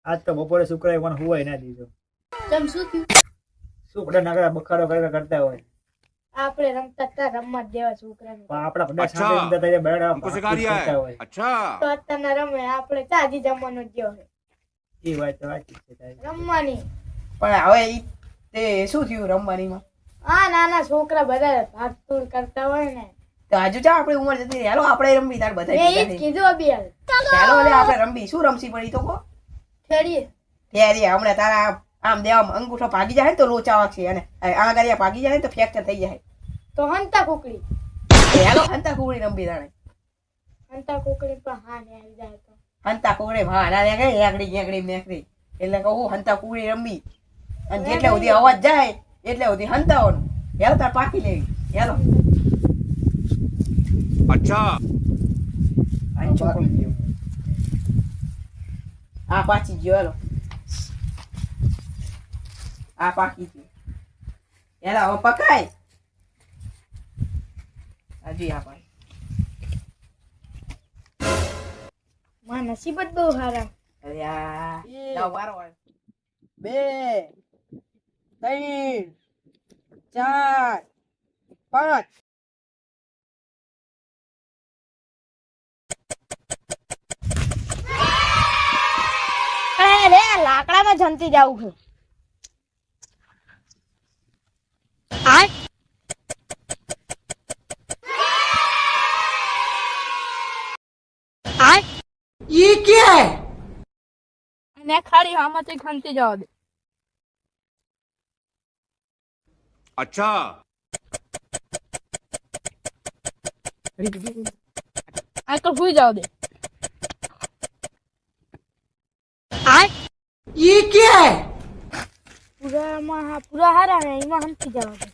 આજ તો બપોરે શુક્રવારે પણ હુવાય ના દીધો. કેમ શું થયું? શુક્ર નગરા બખાડો કરતા હોય. આપણે રમતા હતા રમવા જ દેવા છોકરાને. પણ આપણા બધા સાંજે ઊંઘતા થાય બેડા हमको सिखा रिया है હોય. अच्छा તો અત્યારના રમે આપણે તાજી જમવાનો જ ગયો એ વાત તો સાચી છે તારી. રમવાની. પણ હવે તે શું થયું રમવાનીમાં? આ નાના છોકરા બધા ભાગતોડ કરતા હોય ને તો હજુ ચા આપણી ઉંમર જતી રહી. હાલો આપણે રમવી તાર બધા મેં ઈ જ ભેગા થઈને. કીધું અબિયાલ. ચાલો એટલે આપણે રમવી. શું રમશી પડી તો કહો. ખેડીએ. ત્યારે હમણાં તારા આમ દેવામાં અંગૂઠો ભાગી જાય ને તો લોચા વાગશે અને આ ગાડિયા ભાગી જાય ને તો ફ્રેક્ચર થઈ જાય. તો હંતા કુકડી. હાલો હંતા કુકડી રમવી તાણે. હંતા કુકડી પણ હા ને આવી જાય તો હંતા કુકડી ભાડા ને કઈ એકડી નેકડી એટલે કહું હંતા કુકડી રમવી. અને જેટલે સુધી અવાજ જાય એટલે સુધી હંતાવાનું. હેલો તાર પાકી લેવી. હેલો अच्छा આ છોકરો ગયો. આ પાછી ગયો. હેલો આ પાકી ગયો. હેલો હવે પકાય. હજી આ પાકી. માં નસીબ જ બહુ સારા. અરે આ વારો આવ્યો. 2 3 4 5 અરે લાકડામાં જંતી જાવું છે. ये क्या है? અને ખાલી આમાંથી ખંતી જવા દે. अच्छा આ તો સુઈ જાવ દે. ये क्या है? પૂરા હારા ને એમાં હંતી જવા દે.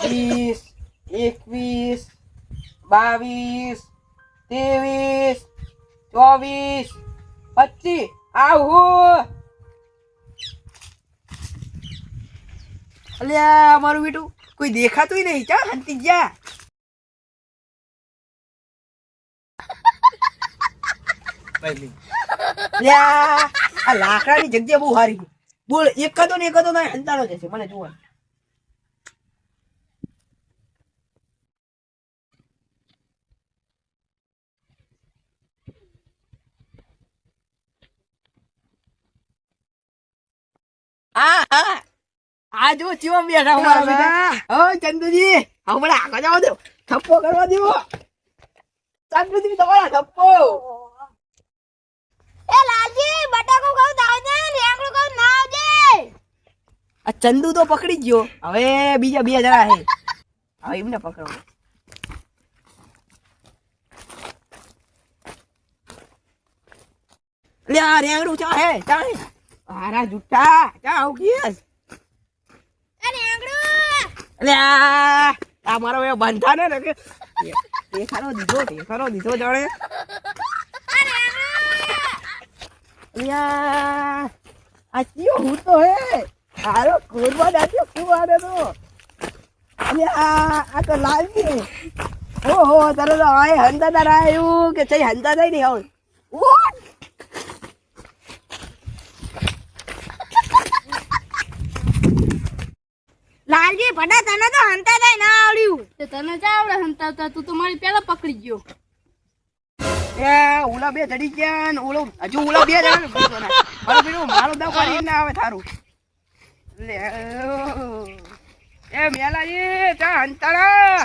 20 21 22 23 24 25 આવો. અલ્યા મારું બેટું કોઈ દેખાતું નહીં. ચા હંતી જા. અલ્યા આ લાકડાની જગ્યા બહુ સારી. બોલ એકાદો ને એકાદો ના હંતાનો જશે મને જોવા. આ જો ચીવા બેઠા અમારા બેટા. હો ચંદુજી હમણાં આગળ જવા દો. થપ્પો કરવા દો. ચંદુજી તમારા થપ્પો. એ લાલજી બટાકો ખાવ દાવજે રેંગણું ખાવ ના આવજે. આ ચંદુ તો પકડી ગયો. હવે બીજા 2 જણા છે. હવે એમને પકડો. લે આ રેંગડું ચા હે ચા હે. હારા જુઠ્ઠા ચા આવ ગીસ. એ રેંગણું. લે આ મારો એ બંધા ને કે દેખાનો દીધો જાણે. લ્યા આ કયો હું તો હે હારો કોરબા દાદ્યો શું આને તો. લ્યા આ તો લાલજી. ઓહો તારે તો આય હંતા તારા આવ્યું કે ચઈ હંતા થઈ નહીં હવે. લાલજી ભડા તને તો હંતા થાય ના આવડ્યું. તે તને જ આવડે હંતાવતા. તું તો મારી પેલા પકડી ગયો. એ ઓલા 2 ચડી ગયા ને ઓલો હજુ ઓલા 2 જણા મારો પેલું મારો દા પાડી ના આવે થારું. લે એ મેલાજી ચા હંતાડા.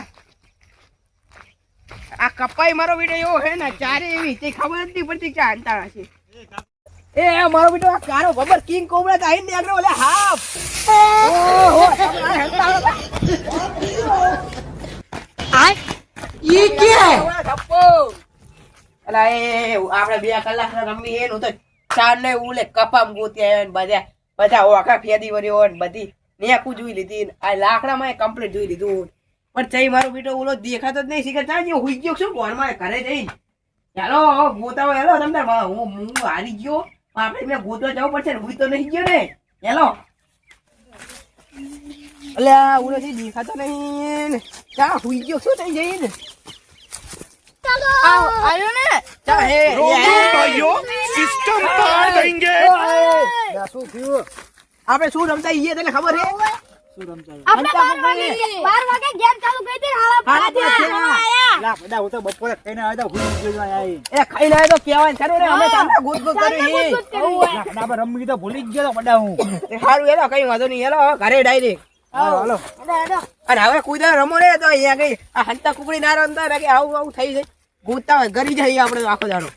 આ કપાઈ મારો બેટો એવો હે ને ચારે એવી તે ખબર જ નહીં પડતી ચા હંતાડા છે. એ મારો બેટો આ કારો બબર કિંગ કોબરા તો આઈને આગળ ઓલે હાફ. ઓહો હંતાડા. ये क्या है? થપ્પો. અલા એ આપણે 2 કલાક રમી એનું તો ચાર ને ઉલે કપામ ગોત્યા બધા ઓખા ફેદી વર્યો ને બધી નેકું જોઈ લીધી. આ લાકડામાં કમ્પ્લીટ જોઈ લીધું. પણ ચઈ મારો બેટો ઓલો દેખાતો જ નહીં. શીખર ચાજી હુઈ ગયો શું ઘરમાં ઘરે જઈને. ચાલો ગોતાવો. હેલો તમને હું હારી ગયો. આપણે મેં ગોતવા જવું પડશે ને. હુઈ તો નહીં ગયો ને. હેલો અલ્યા ઓલો દેખાતો નહીં. ચા હુઈ ગયો શું થઈ જઈને. આવ્યો ને ચાલ હે सिस्टम पार देंगे શું થયું આપણે શું રમતા ઈએ તને ખબર હે શું રમતા આપણે 12 વાગે ગેમ ચાલુ કરી હતી હાલા હાલા પાડ્યા. આયા. લા બધા હું તો બપોરે ખાઈને આવ્યો તો ભૂલી ગયો આઈ એ ખાઈ લે તો કેવાય ચાલો રે અમે તમને ગુદ ગુદ કર્યું હી ગુદ કર્યું. લા બધા રમી તો ભૂલી જ ગયો તો બધા હું એ હારું એલો કઈ વાંધો નહીં એલો હવે ઘરે ડાયરેક્ટ હાલો હાલો હેડો. અને હવે કુદા રમો ને તો અહીંયા કઈ આ હંતા કુકડી ના રમતા ને કે આવું આવું થઈ જાય ગૂંચતા હોય ગરી જાય આપણે આખો દાડો